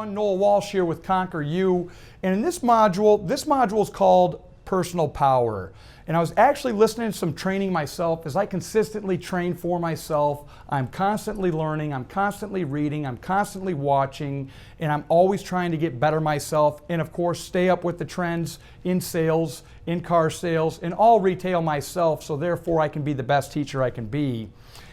everyone. Noel Walsh here with Conquer You. And in this module is called Personal Power. And I was actually listening to some training myself as I consistently train for myself. I'm constantly learning, I'm constantly reading, I'm constantly watching, and I'm always trying to get better myself. And of course, stay up with the trends in sales, in car sales, and all retail myself, so therefore I can be the best teacher I can be.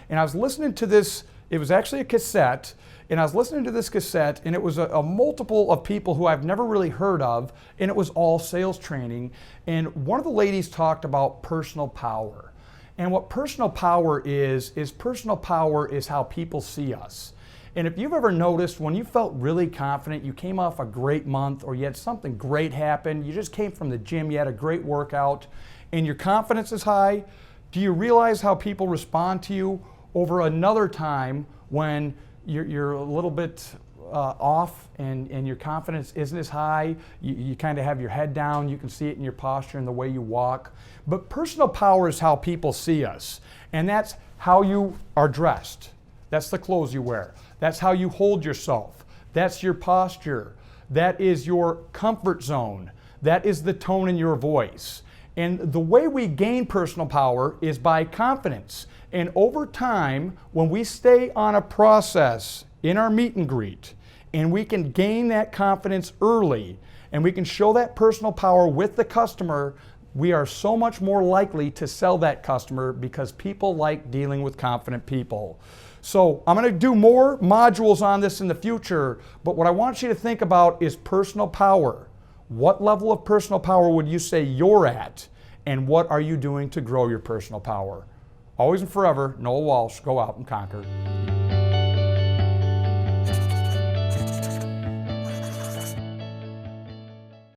And I was listening to this, it was actually a cassette, and I was listening to this cassette, and it was a multiple of people who I've never really heard of, and it was all sales training. And one of the ladies talked about personal power. And what personal power is personal power is how people see us. And if you've ever noticed, when you felt really confident, you came off a great month, or you had something great happen, you just came from the gym, you had a great workout, and your confidence is high, do you realize how people respond to you over another time when you're a little bit off and your confidence isn't as high? You kind of have your head down, you can see it in your posture and the way you walk. But personal power is how people see us. And that's how you are dressed. That's the clothes you wear. That's how you hold yourself. That's your posture. That is your comfort zone. That is the tone in your voice. And the way we gain personal power is by confidence. And over time, when we stay on a process in our meet and greet, and we can gain that confidence early, and we can show that personal power with the customer, we are so much more likely to sell that customer, because people like dealing with confident people. So I'm going to do more modules on this in the future, but what I want you to think about is personal power. What level of personal power would you say you're at? And what are you doing to grow your personal power? Always and forever, Noel Walsh, go out and conquer.